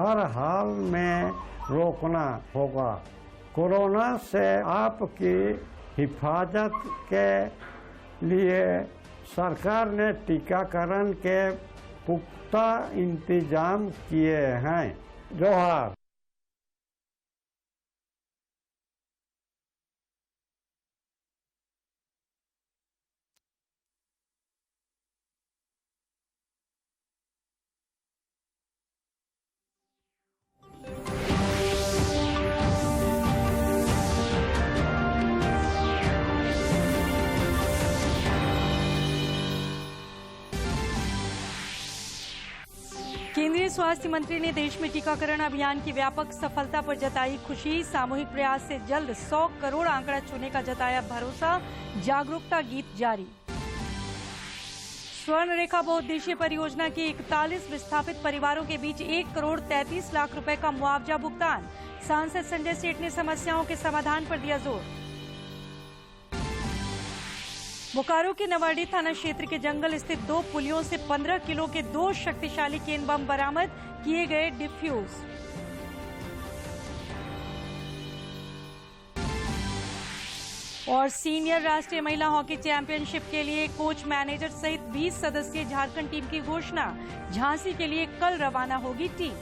हर हाल में रोकना होगा। कोरोना से आपकी हिफाजत के लिए सरकार ने टीकाकरण के पुख्ता इंतजाम किए हैं। जोहार। केंद्रीय स्वास्थ्य मंत्री ने देश में टीकाकरण अभियान की व्यापक सफलता पर जताई खुशी। सामूहिक प्रयास से जल्द 100 करोड़ आंकड़ा छूने का जताया भरोसा। जागरूकता गीत जारी। स्वर्ण रेखा बहुउद्देशीय परियोजना के 41 विस्थापित परिवारों के बीच 1 करोड़ 33 लाख रुपए का मुआवजा भुगतान। सांसद संजय सेठ ने समस्याओं के समाधान पर दिया जोर। बोकारो के नवाडी थाना क्षेत्र के जंगल स्थित 2 पुलियों से 15 किलो के 2 शक्तिशाली केन बम बरामद, किए गए डिफ्यूज। और सीनियर राष्ट्रीय महिला हॉकी चैंपियनशिप के लिए कोच मैनेजर सहित 20 सदस्यीय झारखंड टीम की घोषणा। झांसी के लिए कल रवाना होगी टीम।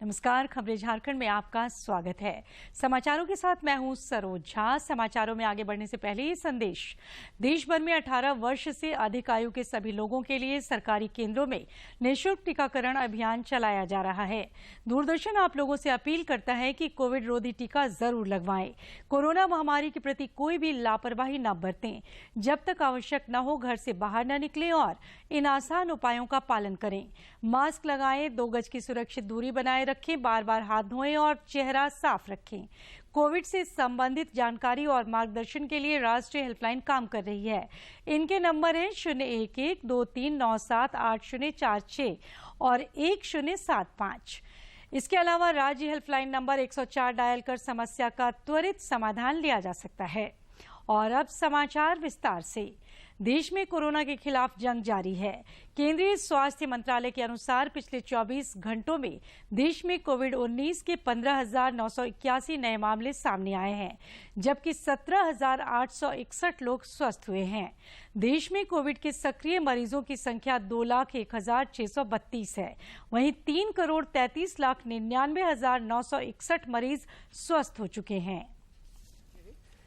नमस्कार, खबरें झारखंड में आपका स्वागत है। समाचारों के साथ मैं हूं सरोज झा। समाचारों में आगे बढ़ने से पहले ये संदेश। देश भर में 18 वर्ष से अधिक आयु के सभी लोगों के लिए सरकारी केंद्रों में निःशुल्क टीकाकरण अभियान चलाया जा रहा है। दूरदर्शन आप लोगों से अपील करता है कि कोविड रोधी टीका जरूर लगवाएं। कोरोना महामारी के प्रति कोई भी लापरवाही न बरतें। जब तक आवश्यक न हो घर से बाहर न निकलें और इन आसान उपायों का पालन करें। मास्क लगाएं, 2 गज की सुरक्षित दूरी बनाए रखें, बार बार हाथ धोएं और चेहरा साफ रखें। कोविड से संबंधित जानकारी और मार्गदर्शन के लिए राष्ट्रीय हेल्पलाइन काम कर रही है। इनके नंबर हैं 011239780046 और 1075। इसके अलावा राज्य हेल्पलाइन नंबर 104 डायल कर समस्या का त्वरित समाधान लिया जा सकता है। और अब समाचार विस्तार से। देश में कोरोना के खिलाफ जंग जारी है। केंद्रीय स्वास्थ्य मंत्रालय के अनुसार पिछले 24 घंटों में देश में कोविड-19 के 15,981 नए मामले सामने आए हैं, जबकि 17,861 लोग स्वस्थ हुए हैं। देश में कोविड के सक्रिय मरीजों की संख्या 2,01,632 है। वहीं 3,33,99,961 मरीज स्वस्थ हो चुके हैं।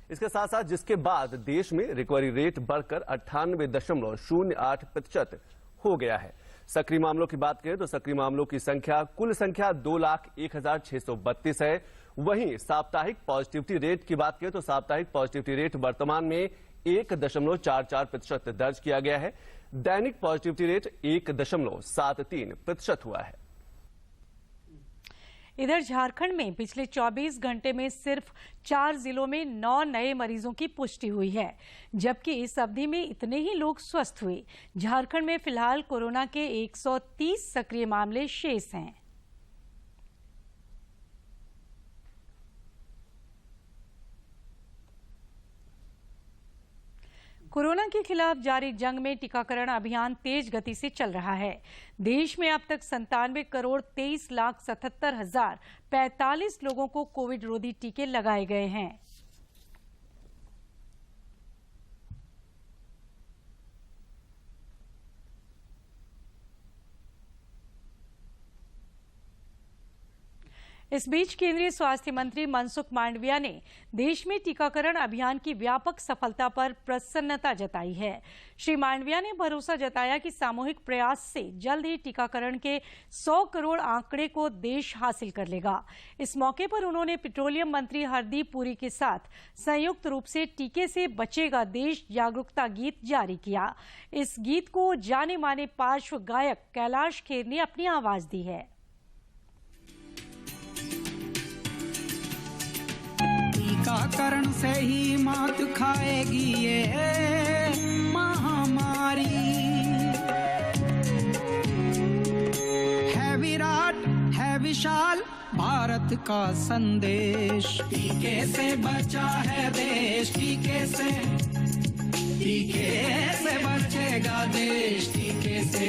इसके साथ साथ जिसके बाद देश में रिकवरी रेट बढ़कर 98.08% हो गया है। सक्रिय मामलों की बात करें तो सक्रिय मामलों की संख्या कुल संख्या 2,01,632 है। वहीं साप्ताहिक पॉजिटिविटी रेट की बात करें तो साप्ताहिक पॉजिटिविटी रेट वर्तमान में 1.44% दर्ज किया गया है। दैनिक पॉजिटिविटी रेट 1.73% हुआ है। इधर झारखंड में पिछले 24 घंटे में सिर्फ 4 जिलों में 9 नए मरीजों की पुष्टि हुई है, जबकि इस अवधि में इतने ही लोग स्वस्थ हुए। झारखंड में फिलहाल कोरोना के 130 सक्रिय मामले शेष हैं। कोरोना के खिलाफ जारी जंग में टीकाकरण अभियान तेज गति से चल रहा है। देश में अब तक 97,23,77,045 लोगों को कोविड रोधी टीके लगाए गए हैं। इस बीच केंद्रीय स्वास्थ्य मंत्री मनसुख मांडविया ने देश में टीकाकरण अभियान की व्यापक सफलता पर प्रसन्नता जताई है। श्री मांडविया ने भरोसा जताया कि सामूहिक प्रयास से जल्द ही टीकाकरण के 100 करोड़ आंकड़े को देश हासिल कर लेगा। इस मौके पर उन्होंने पेट्रोलियम मंत्री हरदीप पुरी के साथ संयुक्त रूप से टीके से बचेगा देश जागरूकता गीत जारी किया। इस गीत को जाने माने पार्श्व गायक कैलाश खेर ने अपनी आवाज दी है। टीकाकरण से ही मात खाएगी ये महामारी। है विराट है विशाल भारत। भारत का संदेश। टीके से बचा है देश, टीके से बचेगा देश, टीके से।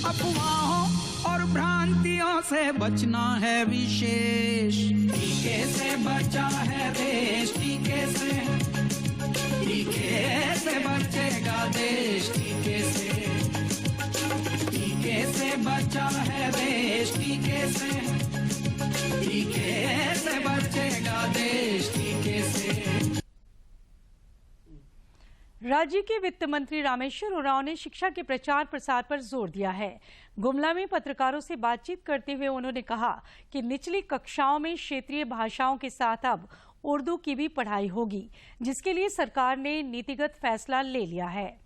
अफवाहों और भ्रांतियों से बचना है विशेष। टीके से बचा है देश, टीके से बचेगा देश, टीके से बचा है देश, टीके से बचेगा देश, टीके से। राज्य के वित्त मंत्री रामेश्वर उरांव ने शिक्षा के प्रचार प्रसार पर जोर दिया है। गुमला में पत्रकारों से बातचीत करते हुए उन्होंने कहा कि निचली कक्षाओं में क्षेत्रीय भाषाओं के साथ अब उर्दू की भी पढ़ाई होगी, जिसके लिए सरकार ने नीतिगत फैसला ले लिया है।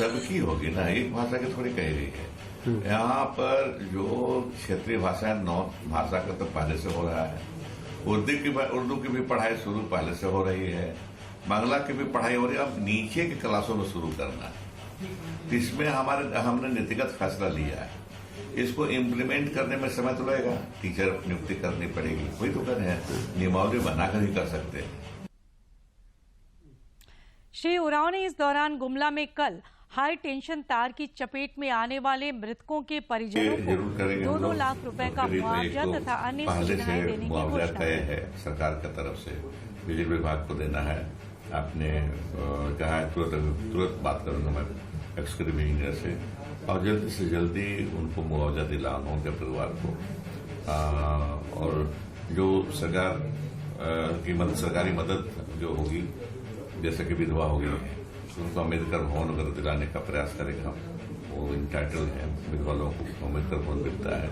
सबकी होगी ना, एक भाषा की थोड़ी कही गई है। यहाँ पर जो क्षेत्रीय भाषा है, 9 भाषा का तो पहले से हो रहा है। उर्दू की भी पढ़ाई शुरू पहले से हो रही है, बांग्ला की भी पढ़ाई हो रही है। अब नीचे की क्लासों में शुरू करना है, इसमें हमने नीतिगत फैसला लिया है। इसको इम्प्लीमेंट करने में समय तो लगेगा, टीचर नियुक्ति करनी पड़ेगी, कोई तो कर है, नियमावली बनाकर ही कर सकते हैं। श्री उरांव ने इस दौरान गुमला में कल हाई टेंशन तार की चपेट में आने वाले मृतकों के परिजनों को 2-2 लाख रुपए का मुआवजा तथा अन्य सुविधाएं देने की घोषणा तय है सरकार की तरफ से, बिजली विभाग को देना है। आपने कहा है तुरंत बात करूंगा मैं एक्सक्यूटिव इंजीनियर से, और जल्दी से जल्दी उनको मुआवजा दिलाना उनके परिवार को। और जो सरकारी मदद जो होगी, जैसे कि विधवा होगी, उनको अम्बेडकर भवन वगैरह दिलाने का प्रयास करेगा। वो इंटाइटल है, विधवा लोगों को अम्बेडकर भवन मिलता है।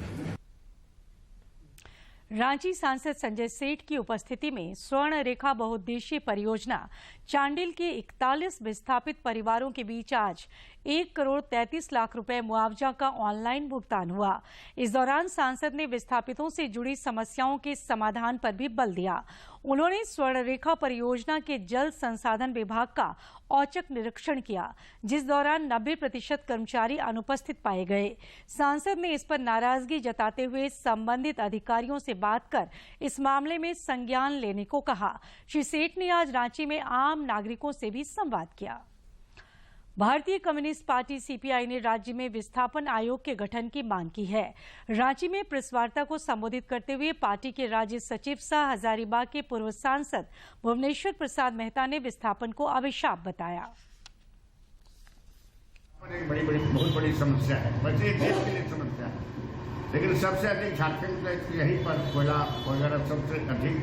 रांची सांसद संजय सेठ की उपस्थिति में स्वर्ण रेखा बहुउद्देशीय परियोजना चांडिल के 41 विस्थापित परिवारों के बीच आज 1,33,00,000 रुपए मुआवजा का ऑनलाइन भुगतान हुआ। इस दौरान सांसद ने विस्थापितों से जुड़ी समस्याओं के समाधान पर भी बल दिया। उन्होंने स्वर्ण रेखा परियोजना के जल संसाधन विभाग का औचक निरीक्षण किया, जिस दौरान 90% कर्मचारी अनुपस्थित पाए गए। सांसद ने इस पर नाराजगी जताते हुए संबंधित अधिकारियों से बात कर इस मामले में संज्ञान लेने को कहा। श्री सेठ ने आज रांची में आम नागरिकों से भी संवाद किया। भारतीय कम्युनिस्ट पार्टी सीपीआई ने राज्य में विस्थापन आयोग के गठन की मांग की है। रांची में प्रेस वार्ता को संबोधित करते हुए पार्टी के राज्य सचिव सह हजारीबाग के पूर्व सांसद भुवनेश्वर प्रसाद मेहता ने विस्थापन को अभिशाप बताया। बहुत बड़ी समस्या है, बल्कि देश के लिए समस्या है, लेकिन सबसे अधिक झारखंड का यहीं पर कोयला वगैरह सबसे अधिक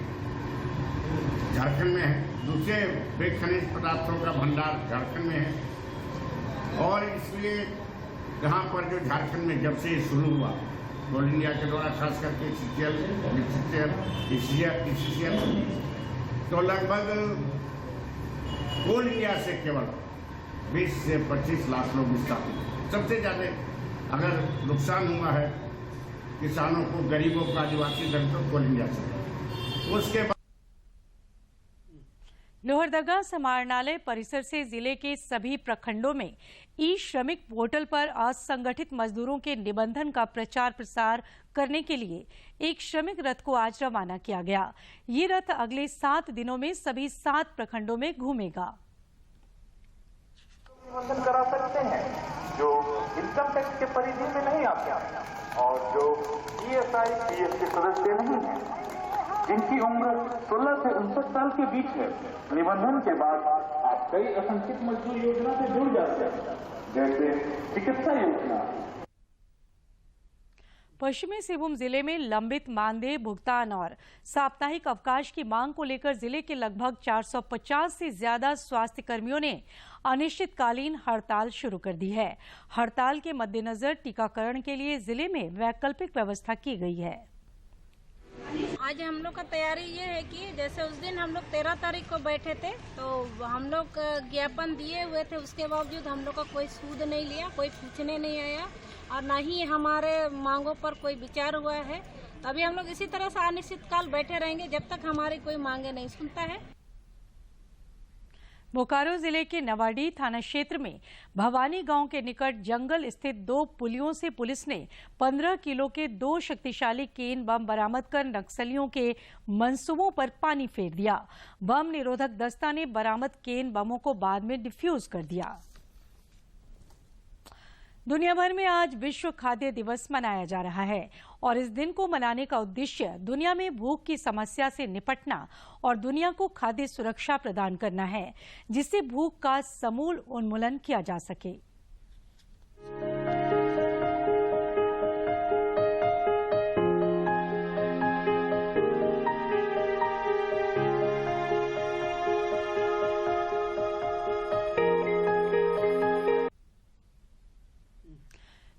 झारखंड में है। दूसरे वे खनिज पदार्थों का भंडार झारखंड में है, और इसलिए यहाँ पर जो झारखंड में जब से शुरू हुआ कोल इंडिया के द्वारा, खास करके ECCL, तो लगभग कोल इंडिया से केवल 20 से 25 लाख लोग विस्थापित। सबसे ज़्यादा अगर नुकसान हुआ है किसानों को, गरीबों को, आदिवासी दलितों, कोल इंडिया से। उसके बाद लोहरदगा समाहरणालय परिसर से जिले के सभी प्रखंडों में ई श्रमिक पोर्टल पर असंगठित मजदूरों के निबंधन का प्रचार प्रसार करने के लिए एक श्रमिक रथ को आज रवाना किया गया। ये रथ अगले 7 दिनों में सभी 7 प्रखंडों में घूमेगा। निबंधन करा सकते हैं जो इनकम टैक्स के परिधि में नहीं आते हैं और जो ESI PF के सदस्य नहीं हैं, जिनकी उम्र 16 से 59 साल के बीच है। निबंधन के बाद आप कई असंगठित मजदूर योजना से जुड़ जाते हैं, जैसे चिकित्सा योजना। पश्चिमी सिंहभूम जिले में लंबित मानदेय भुगतान और साप्ताहिक अवकाश की मांग को लेकर जिले के लगभग 450 से ज्यादा स्वास्थ्य कर्मियों ने अनिश्चितकालीन हड़ताल शुरू कर दी है। हड़ताल के मद्देनजर टीकाकरण के लिए जिले में वैकल्पिक व्यवस्था की गई है। आज हम लोग का तैयारी ये है कि जैसे उस दिन हम लोग 13 तारीख को बैठे थे, तो हम लोग ज्ञापन दिए हुए थे, उसके बावजूद हम लोग का कोई सूद नहीं लिया, कोई पूछने नहीं आया और न ही हमारे मांगों पर कोई विचार हुआ है। अभी हम लोग इसी तरह से अनिश्चित काल बैठे रहेंगे जब तक हमारी कोई मांगे नहीं सुनता है। बोकारो जिले के नवाडी थाना क्षेत्र में भवानी गांव के निकट जंगल स्थित 2 पुलियों से पुलिस ने 15 किलो के 2 शक्तिशाली केन बम बरामद कर नक्सलियों के मंसूबों पर पानी फेर दिया। बम निरोधक दस्ता ने बरामद केन बमों को बाद में डिफ्यूज कर दिया। दुनिया भर में आज विश्व खाद्य दिवस मनाया जा रहा है और इस दिन को मनाने का उद्देश्य दुनिया में भूख की समस्या से निपटना और दुनिया को खाद्य सुरक्षा प्रदान करना है, जिससे भूख का समूल उन्मूलन किया जा सके।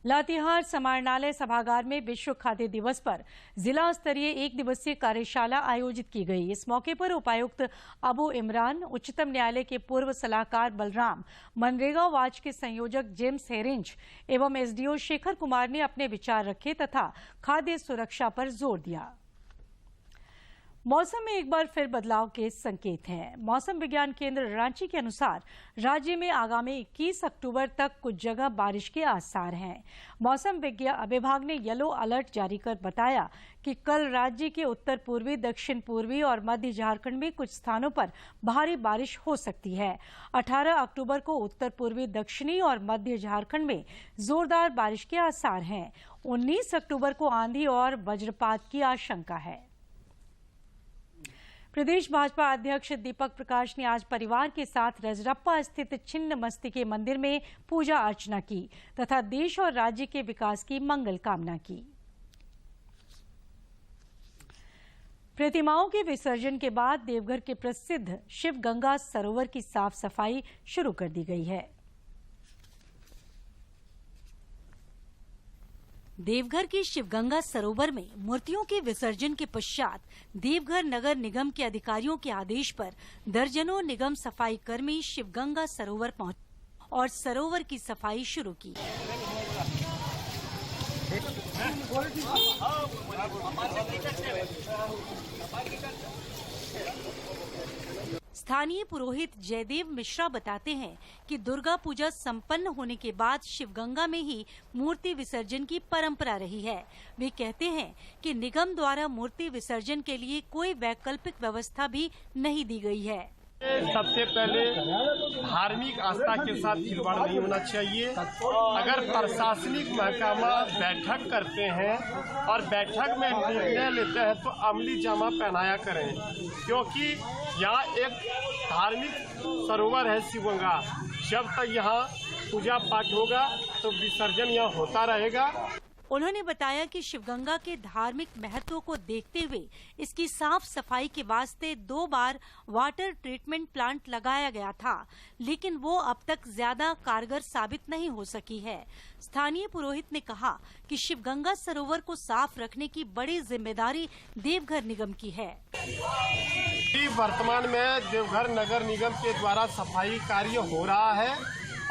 लातेहार समाहरणालय सभागार में विश्व खाद्य दिवस पर जिला स्तरीय 1 दिवसीय कार्यशाला आयोजित की गई। इस मौके पर उपायुक्त अबू इमरान, उच्चतम न्यायालय के पूर्व सलाहकार बलराम, मनरेगा वाच के संयोजक जेम्स हेरिंज एवं एसडीओ शेखर कुमार ने अपने विचार रखे तथा खाद्य सुरक्षा पर जोर दिया। मौसम में एक बार फिर बदलाव के संकेत हैं। मौसम विज्ञान केंद्र रांची के अनुसार राज्य में आगामी 21 अक्टूबर तक कुछ जगह बारिश के आसार हैं। मौसम विभाग ने येलो अलर्ट जारी कर बताया कि कल राज्य के उत्तर पूर्वी, दक्षिण पूर्वी और मध्य झारखंड में कुछ स्थानों पर भारी बारिश हो सकती है। 18 अक्टूबर को उत्तर पूर्वी, दक्षिणी और मध्य झारखंड में जोरदार बारिश के आसार हैं। 19 अक्टूबर को आंधी और वज्रपात की आशंका है। प्रदेश भाजपा अध्यक्ष दीपक प्रकाश ने आज परिवार के साथ रजरप्पा स्थित छिन्नमस्तिके मंदिर में पूजा अर्चना की तथा देश और राज्य के विकास की मंगल कामना की। प्रतिमाओं के विसर्जन के बाद देवघर के प्रसिद्ध शिव गंगा सरोवर की साफ सफाई शुरू कर दी गई है। देवघर के शिवगंगा सरोवर में मूर्तियों के विसर्जन के पश्चात देवघर नगर निगम के अधिकारियों के आदेश पर दर्जनों निगम सफाई कर्मी शिवगंगा सरोवर पहुंचे और सरोवर की सफाई शुरू की। स्थानीय पुरोहित जयदेव मिश्रा बताते हैं कि दुर्गा पूजा संपन्न होने के बाद शिवगंगा में ही मूर्ति विसर्जन की परंपरा रही है। वे कहते हैं कि निगम द्वारा मूर्ति विसर्जन के लिए कोई वैकल्पिक व्यवस्था भी नहीं दी गई है। सबसे पहले धार्मिक आस्था के साथ खिलवाड़ नहीं होना चाहिए। अगर प्रशासनिक महकमा बैठक करते हैं और बैठक में निर्णय लेते हैं तो अमली जामा पहनाया करें, क्योंकि यहाँ एक धार्मिक सरोवर है शिवगंगा। जब तक यहाँ पूजा पाठ होगा तो विसर्जन यहाँ होता रहेगा। उन्होंने बताया कि शिवगंगा के धार्मिक महत्व को देखते हुए इसकी साफ सफाई के वास्ते 2 बार वाटर ट्रीटमेंट प्लांट लगाया गया था, लेकिन वो अब तक ज्यादा कारगर साबित नहीं हो सकी है। स्थानीय पुरोहित ने कहा कि शिवगंगा सरोवर को साफ रखने की बड़ी जिम्मेदारी देवघर निगम की है। वर्तमान में देवघर नगर निगम के द्वारा सफाई कार्य हो रहा है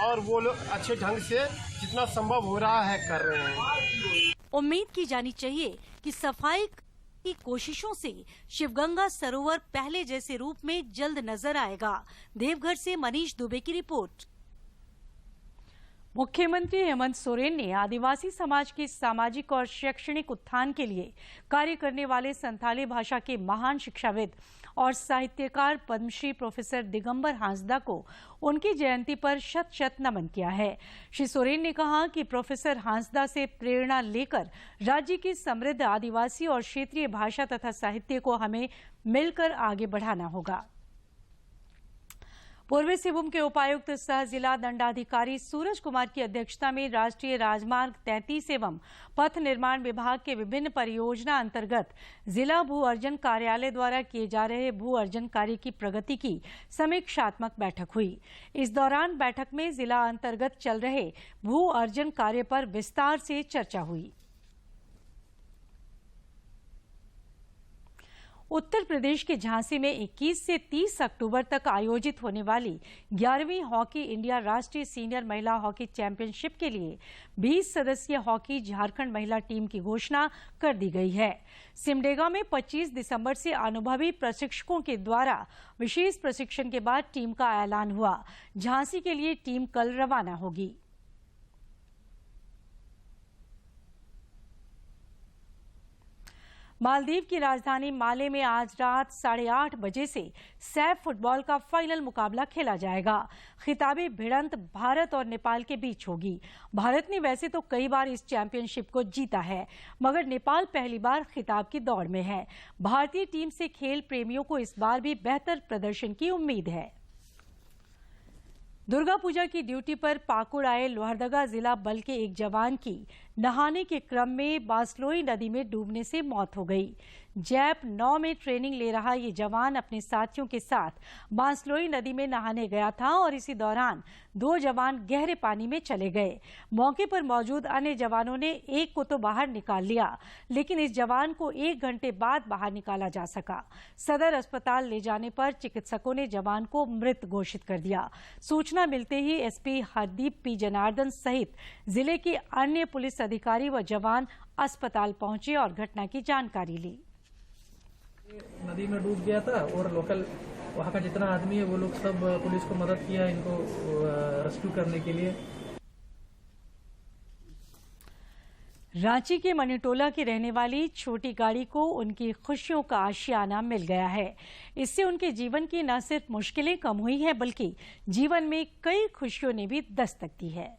और वो लोग अच्छे ढंग से जितना संभव हो रहा है कर रहे हैं। उम्मीद की जानी चाहिए कि सफाई की कोशिशों से शिवगंगा सरोवर पहले जैसे रूप में जल्द नजर आएगा। देवघर से मनीष दुबे की रिपोर्ट। मुख्यमंत्री हेमंत सोरेन ने आदिवासी समाज के सामाजिक और शैक्षणिक उत्थान के लिए कार्य करने वाले संथाली भाषा के महान शिक्षाविद और साहित्यकार पद्मश्री प्रोफेसर दिगंबर हांसदा को उनकी जयंती पर शत शत नमन किया है। श्री सोरेन ने कहा कि प्रोफेसर हांसदा से प्रेरणा लेकर राज्य की समृद्ध आदिवासी और क्षेत्रीय भाषा तथा साहित्य को हमें मिलकर आगे बढ़ाना होगा। पूर्वी सिंहभूम के उपायुक्त सह जिला दंडाधिकारी सूरज कुमार की अध्यक्षता में राष्ट्रीय राजमार्ग 33 एवं पथ निर्माण विभाग के विभिन्न परियोजना अंतर्गत जिला भू अर्जन कार्यालय द्वारा किए जा रहे भू अर्जन कार्य की प्रगति की समीक्षात्मक बैठक हुई। इस दौरान बैठक में जिला अंतर्गत चल रहे भू अर्जन कार्य पर विस्तार से चर्चा हुई। उत्तर प्रदेश के झांसी में 21 से 30 अक्टूबर तक आयोजित होने वाली 11वीं हॉकी इंडिया राष्ट्रीय सीनियर महिला हॉकी चैंपियनशिप के लिए 20 सदस्यीय हॉकी झारखंड महिला टीम की घोषणा कर दी गई है। सिमडेगा में 25 दिसंबर से अनुभवी प्रशिक्षकों के द्वारा विशेष प्रशिक्षण के बाद टीम का ऐलान हुआ। झांसी के लिए टीम कल रवाना होगी। मालदीव की राजधानी माले में आज रात 8:30 बजे से सैफ फुटबॉल का फाइनल मुकाबला खेला जाएगा। खिताबी भिड़ंत भारत और नेपाल के बीच होगी। भारत ने वैसे तो कई बार इस चैंपियनशिप को जीता है, मगर नेपाल पहली बार खिताब की दौड़ में है। भारतीय टीम से खेल प्रेमियों को इस बार भी बेहतर प्रदर्शन की उम्मीद है। दुर्गा पूजा की ड्यूटी पर पाकुड़ आए लोहरदगा जिला बल के एक जवान की नहाने के क्रम में बासलोई नदी में डूबने से मौत हो गई। जैप 9 में ट्रेनिंग ले रहा ये जवान अपने साथियों के साथ बांसलोई नदी में नहाने गया था और इसी दौरान 2 जवान गहरे पानी में चले गए। मौके पर मौजूद अन्य जवानों ने एक को तो बाहर निकाल लिया, लेकिन इस जवान को 1 घंटे बाद बाहर निकाला जा सका। सदर अस्पताल ले जाने पर चिकित्सकों ने जवान को मृत घोषित कर दिया। सूचना मिलते ही एसपी हरदीप पी जनार्दन सहित जिले के अन्य पुलिस अधिकारी व जवान अस्पताल पहुंचे और घटना की जानकारी ली। नदी में डूब गया था और लोकल वहाँ का जितना आदमी है वो लोग सब पुलिस को मदद किया इनको रेस्क्यू करने के लिए। रांची के मनीटोला की रहने वाली छोटी गाड़ी को उनकी खुशियों का आशियाना मिल गया है। इससे उनके जीवन की न सिर्फ मुश्किलें कम हुई हैं, बल्कि जीवन में कई खुशियों ने भी दस्तक दी है।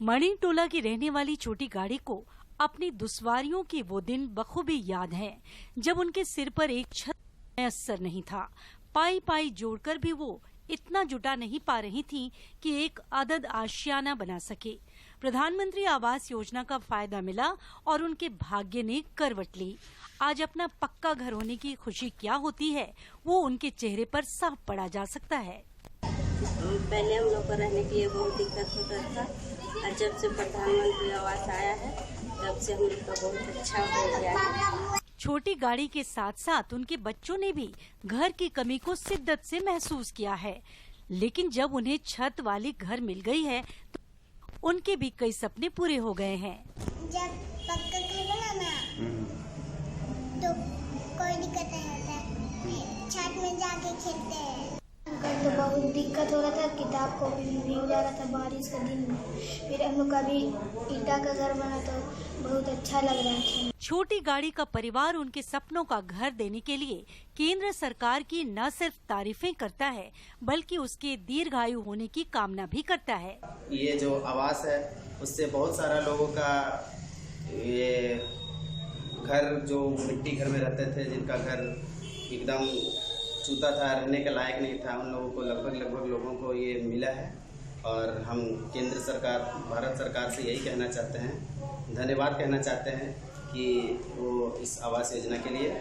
मणिटोला की रहने वाली छोटी गाड़ी को अपनी दुश्वारियों के वो दिन बखूबी याद हैं, जब उनके सिर पर एक छत मैसर नहीं था। पाई पाई जोड़कर भी वो इतना जुटा नहीं पा रही थी कि एक अदद आशियाना बना सके। प्रधानमंत्री आवास योजना का फायदा मिला और उनके भाग्य ने करवट ली। आज अपना पक्का घर होने की खुशी क्या होती है, वो उनके चेहरे पर साफ पढ़ा जा सकता है। पहले हम लोग को रहने के लिए बहुत दिक्कत होता था, और जब से प्रधानमंत्री आवास आया है तब से हम लोग का बहुत अच्छा हो गया है। छोटी गाड़ी के साथ साथ उनके बच्चों ने भी घर की कमी को शिद्दत से महसूस किया है, लेकिन जब उन्हें छत वाली घर मिल गई है तो उनके भी कई सपने पूरे हो गए हैं। जब पक्का घर बना ना तो कोई दिक्कत नहीं होता, छत में जाके खेलते हैं। तो बहुत दिक्कत हो रहा था, किताब को भी भीग जा रहा था बारिश का दिन में। फिर हम लोग का भी ईटा का घर बना तो बहुत अच्छा लग रहा था। छोटी गाड़ी का परिवार उनके सपनों का घर देने के लिए केंद्र सरकार की न सिर्फ तारीफें करता है, बल्कि उसके दीर्घायु होने की कामना भी करता है। ये जो आवास है उससे बहुत सारा लोगों का ये घर, जो मिट्टी घर में रहते थे, जिनका घर एकदम चूता था, रहने के लायक नहीं था, उन लोगों को लगभग लोगों को ये मिला है। और हम केंद्र सरकार, भारत सरकार से यही कहना चाहते हैं, धन्यवाद कहना चाहते हैं कि वो इस आवास योजना के लिए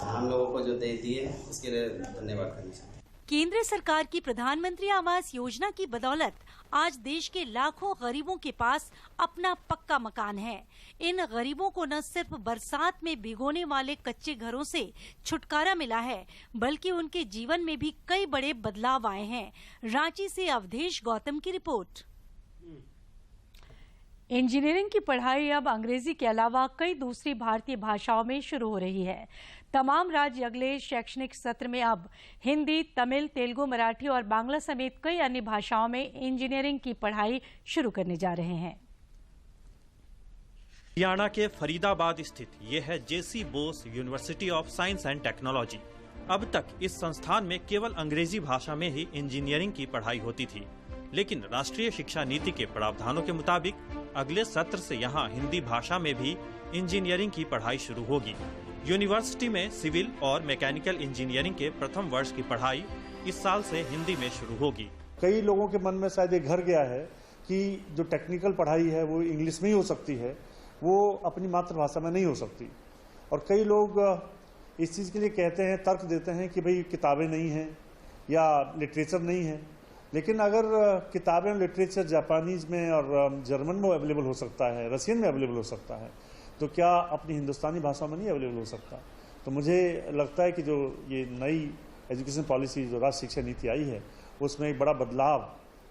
हम लोगों को जो दे दिए उसके लिए धन्यवाद करना चाहते हैं। केंद्र सरकार की प्रधानमंत्री आवास योजना की बदौलत आज देश के लाखों गरीबों के पास अपना पक्का मकान है। इन गरीबों को न सिर्फ बरसात में भिगोने वाले कच्चे घरों से छुटकारा मिला है, बल्कि उनके जीवन में भी कई बड़े बदलाव आए हैं। रांची से अवधेश गौतम की रिपोर्ट। इंजीनियरिंग की पढ़ाई अब अंग्रेजी के अलावा कई दूसरी भारतीय भाषाओं में शुरू हो रही है। तमाम राज्य अगले शैक्षणिक सत्र में अब हिंदी, तमिल, तेलुगु, मराठी और बांग्ला समेत कई अन्य भाषाओं में इंजीनियरिंग की पढ़ाई शुरू करने जा रहे हैं। हरियाणा के फरीदाबाद स्थित यह है JC Bose university of science and technology. अब तक इस संस्थान में केवल अंग्रेजी भाषा में ही इंजीनियरिंग की पढ़ाई होती थी, लेकिन राष्ट्रीय शिक्षा नीति के प्रावधानों के मुताबिक अगले सत्र से यहाँ हिंदी भाषा में भी इंजीनियरिंग की पढ़ाई शुरू होगी। यूनिवर्सिटी में सिविल और मैकेनिकल इंजीनियरिंग के प्रथम वर्ष की पढ़ाई इस साल से हिंदी में शुरू होगी। कई लोगों के मन में शायद ये घर गया है कि जो टेक्निकल पढ़ाई है वो इंग्लिश में ही हो सकती है, वो अपनी मातृभाषा में नहीं हो सकती। और कई लोग इस चीज़ के लिए कहते हैं, तर्क देते हैं कि भाई किताबें नहीं हैं या लिटरेचर नहीं है। लेकिन अगर किताबें, लिटरेचर जापानीज में और जर्मन में अवेलेबल हो सकता है, रशियन में अवेलेबल हो सकता है, तो क्या अपनी हिंदुस्तानी भाषा में नहीं अवेलेबल हो सकता? तो मुझे लगता है कि जो ये नई एजुकेशन पॉलिसी जो राष्ट्रीय शिक्षा नीति आई है उसमें एक बड़ा बदलाव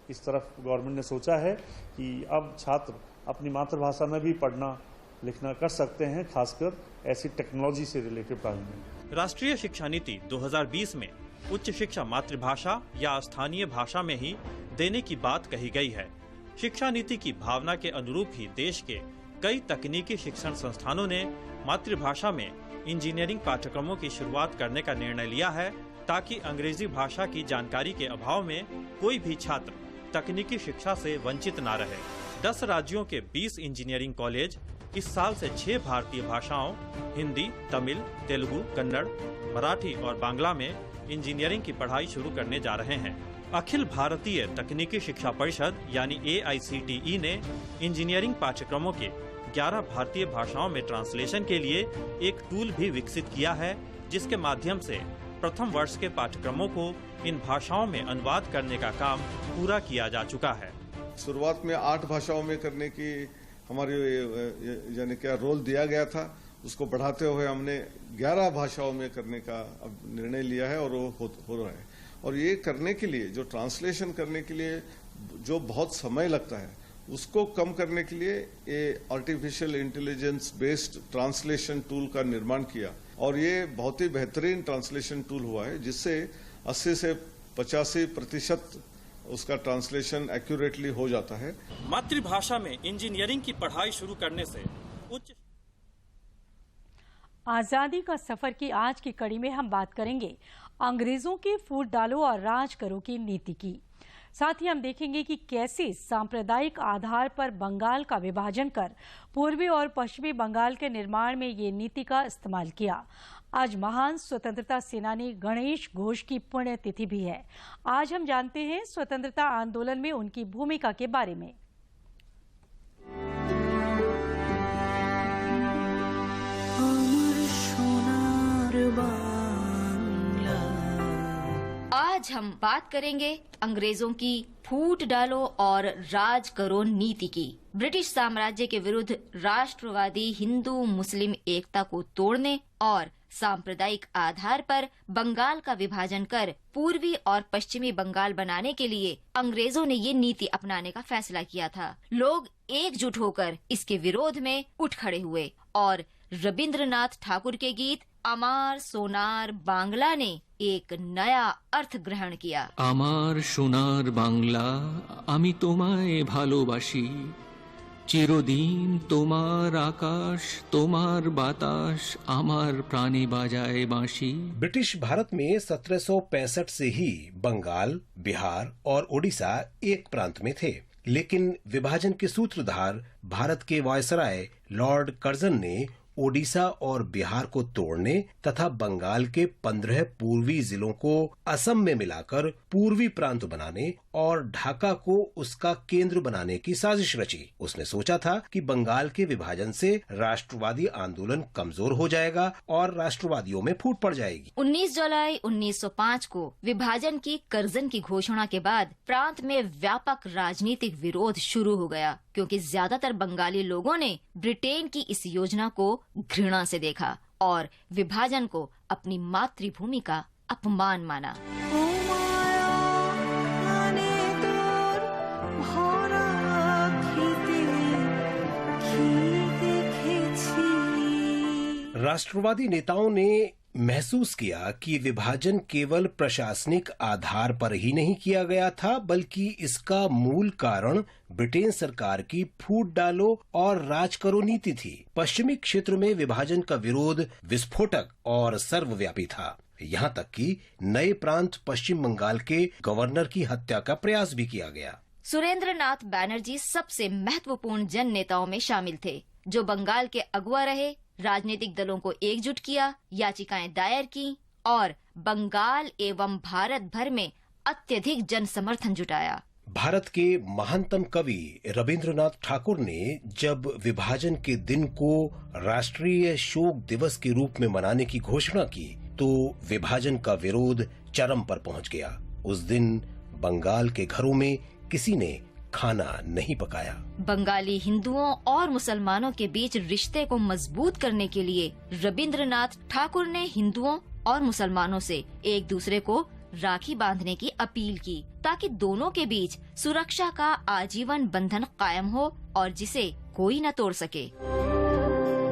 इस तरफ गवर्नमेंट ने सोचा है कि अब छात्र अपनी मातृभाषा में भी पढ़ना लिखना कर सकते हैं, खासकर ऐसी टेक्नोलॉजी से रिलेटेड पढ़ाई में। राष्ट्रीय शिक्षा नीति 2020 में उच्च शिक्षा मातृभाषा या स्थानीय भाषा में ही देने की बात कही गई है। शिक्षा नीति की भावना के अनुरूप ही देश के कई तकनीकी शिक्षण संस्थानों ने मातृभाषा में इंजीनियरिंग पाठ्यक्रमों की शुरुआत करने का निर्णय लिया है, ताकि अंग्रेजी भाषा की जानकारी के अभाव में कोई भी छात्र तकनीकी शिक्षा से वंचित न रहे। 10 राज्यों के 20 इंजीनियरिंग कॉलेज इस साल से 6 भारतीय भाषाओं हिंदी, तमिल, तेलुगु, कन्नड़, मराठी और बांग्ला में इंजीनियरिंग की पढ़ाई शुरू करने जा रहे हैं। अखिल भारतीय तकनीकी शिक्षा परिषद यानी AICTE ने इंजीनियरिंग पाठ्यक्रमों के 11 भारतीय भाषाओं में ट्रांसलेशन के लिए एक टूल भी विकसित किया है, जिसके माध्यम से प्रथम वर्ष के पाठ्यक्रमों को इन भाषाओं में अनुवाद करने का काम पूरा किया जा चुका है। शुरुआत में 8 भाषाओं में करने की हमारी यानी क्या रोल दिया गया था, उसको बढ़ाते हुए हमने 11 भाषाओं में करने का अब निर्णय लिया है और वो हो रहा है। और ये करने के लिए जो ट्रांसलेशन करने के लिए जो बहुत समय लगता है उसको कम करने के लिए ये artificial intelligence based translation tool का निर्माण किया और ये बहुत ही बेहतरीन ट्रांसलेशन टूल हुआ है, जिससे 80 से 85% उसका ट्रांसलेशन एक्यूरेटली हो जाता है। मातृभाषा में इंजीनियरिंग की पढ़ाई शुरू करने से उच्च आजादी का सफर की आज की कड़ी में हम बात करेंगे अंग्रेजों के फूट डालो और राज करो की नीति की। साथ ही हम देखेंगे कि कैसे सांप्रदायिक आधार पर बंगाल का विभाजन कर पूर्वी और पश्चिमी बंगाल के निर्माण में ये नीति का इस्तेमाल किया। आज महान स्वतंत्रता सेनानी गणेश घोष की पुण्यतिथि भी है। आज हम जानते हैं स्वतंत्रता आंदोलन में उनकी भूमिका के बारे में। आज हम बात करेंगे अंग्रेजों की फूट डालो और राज करो नीति की। ब्रिटिश साम्राज्य के विरुद्ध राष्ट्रवादी हिंदू मुस्लिम एकता को तोड़ने और सांप्रदायिक आधार पर बंगाल का विभाजन कर पूर्वी और पश्चिमी बंगाल बनाने के लिए अंग्रेजों ने ये नीति अपनाने का फैसला किया था। लोग एकजुट होकर इसके विरोध में उठ खड़े हुए और रविंद्रनाथ ठाकुर के गीत अमार सोनार बांग्ला ने एक नया अर्थ ग्रहण किया। अमार सोनार बांग्ला आमी तोमाय भालोबाशी, चिरदिन तोमार आकाश तोमार बातास आमार प्राणे बाजाए बांशी। ब्रिटिश भारत में 1765 से ही बंगाल, बिहार और उड़ीसा एक प्रांत में थे, लेकिन विभाजन के सूत्रधार भारत के वायसराय लॉर्ड कर्जन ने ओडिशा और बिहार को तोड़ने तथा बंगाल के 15 पूर्वी जिलों को असम में मिलाकर पूर्वी प्रांत बनाने और ढाका को उसका केंद्र बनाने की साजिश रची। उसने सोचा था कि बंगाल के विभाजन से राष्ट्रवादी आंदोलन कमजोर हो जाएगा और राष्ट्रवादियों में फूट पड़ जाएगी। 19 जुलाई 1905 को विभाजन की कर्जन की घोषणा के बाद प्रांत में व्यापक राजनीतिक विरोध शुरू हो गया, क्योंकि ज्यादातर बंगाली लोगों ने ब्रिटेन की इस योजना को घृणा से देखा और विभाजन को अपनी मातृभूमि का अपमान माना। राष्ट्रवादी नेताओं ने महसूस किया कि विभाजन केवल प्रशासनिक आधार पर ही नहीं किया गया था, बल्कि इसका मूल कारण ब्रिटेन सरकार की फूट डालो और राज करो नीति थी। पश्चिमी क्षेत्र में विभाजन का विरोध विस्फोटक और सर्वव्यापी था, यहाँ तक कि नए प्रांत पश्चिम बंगाल के गवर्नर की हत्या का प्रयास भी किया गया। सुरेंद्र नाथ बैनर्जी सबसे महत्वपूर्ण जन नेताओं में शामिल थे, जो बंगाल के अगुवा रहे, राजनीतिक दलों को एकजुट किया, याचिकाएं दायर की और बंगाल एवं भारत भर में अत्यधिक जन समर्थन जुटाया। भारत के महानतम कवि रविंद्रनाथ ठाकुर ने जब विभाजन के दिन को राष्ट्रीय शोक दिवस के रूप में मनाने की घोषणा की, तो विभाजन का विरोध चरम पर पहुंच गया। उस दिन बंगाल के घरों में किसी ने खाना नहीं पकाया। बंगाली हिंदुओं और मुसलमानों के बीच रिश्ते को मजबूत करने के लिए रविंद्रनाथ ठाकुर ने हिंदुओं और मुसलमानों से एक दूसरे को राखी बांधने की अपील की, ताकि दोनों के बीच सुरक्षा का आजीवन बंधन कायम हो और जिसे कोई न तोड़ सके।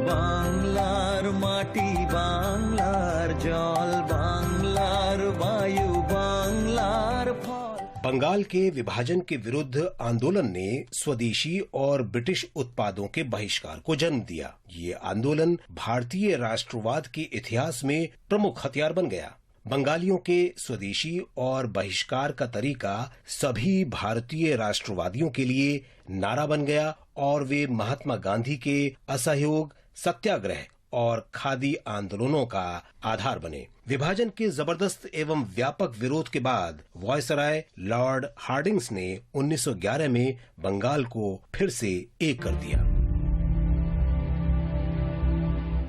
बांग्लार माटी, बांग्लार जल, बांग्लार वायु, बांग्लार फल। बंगाल के विभाजन के विरुद्ध आंदोलन ने स्वदेशी और ब्रिटिश उत्पादों के बहिष्कार को जन्म दिया। ये आंदोलन भारतीय राष्ट्रवाद के इतिहास में प्रमुख हथियार बन गया। बंगालियों के स्वदेशी और बहिष्कार का तरीका सभी भारतीय राष्ट्रवादियों के लिए नारा बन गया और वे महात्मा गांधी के असहयोग, सत्याग्रह और खादी आंदोलनों का आधार बने। विभाजन के जबरदस्त एवं व्यापक विरोध के बाद वायसराय लॉर्ड हार्डिंग्स ने 1911 में बंगाल को फिर से एक कर दिया।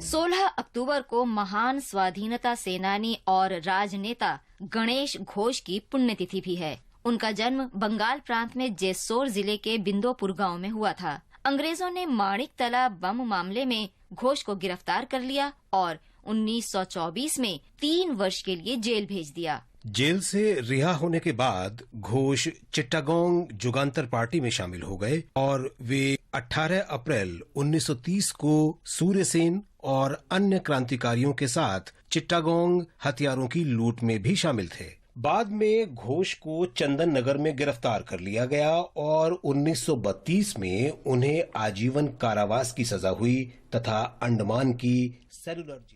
16 अक्टूबर को महान स्वाधीनता सेनानी और राजनेता गणेश घोष की पुण्यतिथि भी है। उनका जन्म बंगाल प्रांत में जेसोर जिले के बिंदोपुर गांव में हुआ था। अंग्रेजों ने माणिकतला बम मामले में घोष को गिरफ्तार कर लिया और 1924 में 3 वर्ष के लिए जेल भेज दिया। जेल से रिहा होने के बाद घोष चिट्टागोंग जुगांतर पार्टी में शामिल हो गए और वे 18 अप्रैल 1930 को सूर्यसेन और अन्य क्रांतिकारियों के साथ चिट्टागोंग हथियारों की लूट में भी शामिल थे। बाद में घोष को चंदन नगर में गिरफ्तार कर लिया गया और 1932 में उन्हें आजीवन कारावास की सजा हुई तथा अंडमान की सेलुलर जेल।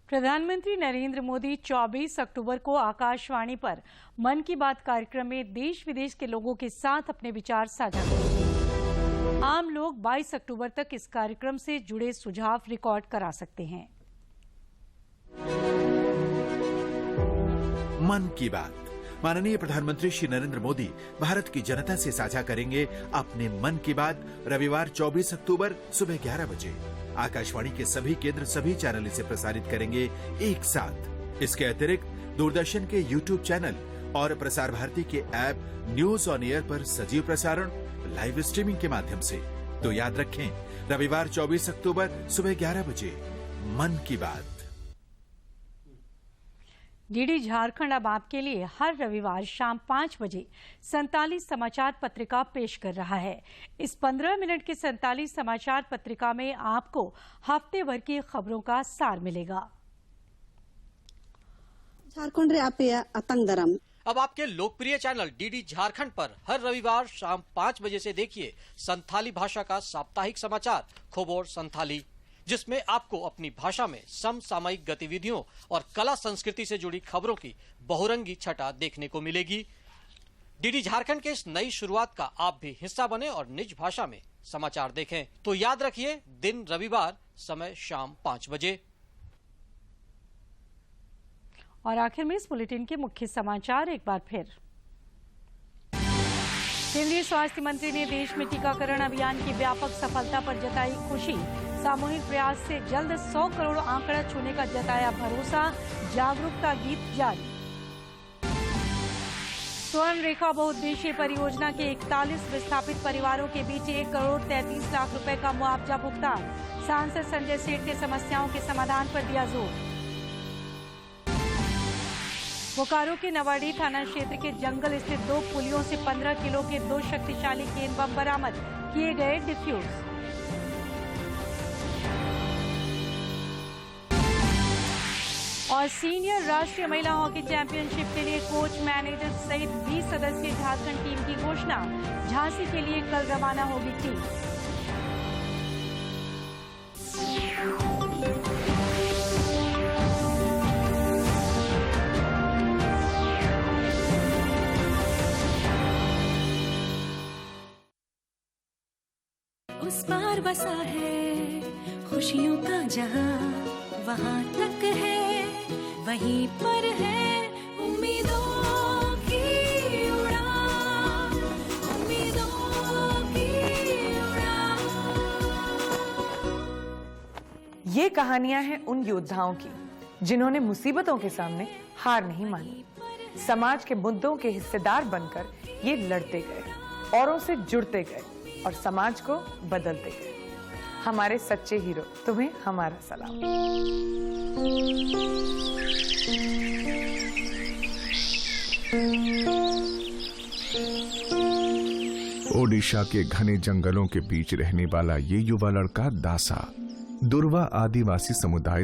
प्रधानमंत्री नरेंद्र मोदी 24 अक्टूबर को आकाशवाणी पर मन की बात कार्यक्रम में देश विदेश के लोगों के साथ अपने विचार साझा करेंगे। आम लोग 22 अक्टूबर तक इस कार्यक्रम से जुड़े सुझाव रिकॉर्ड करा सकते हैं। मन की बात। माननीय प्रधानमंत्री श्री नरेंद्र मोदी भारत की जनता से साझा करेंगे अपने मन की बात रविवार 24 अक्टूबर सुबह 11 बजे। आकाशवाणी के सभी केंद्र, सभी चैनल इसे प्रसारित करेंगे एक साथ। इसके अतिरिक्त दूरदर्शन के YouTube चैनल और प्रसार भारती के ऐप न्यूज ऑन एयर पर सजीव प्रसारण, लाइव स्ट्रीमिंग के माध्यम से। तो याद रखें, रविवार 24 अक्टूबर सुबह 11 बजे मन की बात। डीडी झारखंड अब आपके लिए हर रविवार शाम 5 बजे 47 समाचार पत्रिका पेश कर रहा है। इस 15 मिनट के 47 समाचार पत्रिका में आपको हफ्ते भर की खबरों का सार मिलेगा। झारखंड रे आपे आतंक दरम। अब आपके लोकप्रिय चैनल डीडी झारखंड पर हर रविवार शाम 5 बजे से देखिए संथाली भाषा का साप्ताहिक समाचार खबर संथाली, जिसमें आपको अपनी भाषा में समसामयिक गतिविधियों और कला संस्कृति से जुड़ी खबरों की बहुरंगी छटा देखने को मिलेगी। डीडी झारखंड के इस नई शुरुआत का आप भी हिस्सा बने और निज भाषा में समाचार देखें। तो याद रखिए, दिन रविवार, समय शाम 5 बजे। और आखिर में इस बुलेटिन के मुख्य समाचार एक बार फिर। केंद्रीय स्वास्थ्य मंत्री ने देश में टीकाकरण अभियान की व्यापक सफलता पर जताई खुशी। सामूहिक प्रयास से जल्द 100 करोड़ आंकड़ा छूने का जताया भरोसा। जागरूकता गीत जारी। स्वर्ण रेखा बहुउद्देशीय परियोजना के 41 विस्थापित परिवारों के बीच 1 करोड़ 33 लाख रुपए का मुआवजा भुगतान। सांसद संजय सेठ के समस्याओं के समाधान पर दिया जोर। बोकारो के नवाड़ी थाना क्षेत्र के जंगल स्थित 2 पुलियों से 15 किलो के 2 शक्तिशाली केन बम बरामद, किए गए डिफ्यूज। और सीनियर राष्ट्रीय महिला हॉकी चैंपियनशिप के लिए कोच, मैनेजर सहित 20 सदस्यीय झारखंड टीम की घोषणा। झांसी के लिए कल रवाना होगी टीम। उस पार बसा है खुशियों का जहां, वहां तक है वहीं पर है उम्मीदों की उड़ान, उम्मीदों की उड़ान। ये कहानियां हैं उन योद्धाओं की जिन्होंने मुसीबतों के सामने हार नहीं मानी। समाज के मुद्दों के हिस्सेदार बनकर ये लड़ते गए, औरों से जुड़ते गए और समाज को बदलते गए। हमारे सच्चे हीरो, तुम्हें हमारा सलाम। ओडिशा के घने जंगलों के बीच रहने वाला ये युवा लड़का दासा दुर्वा आदिवासी समुदाय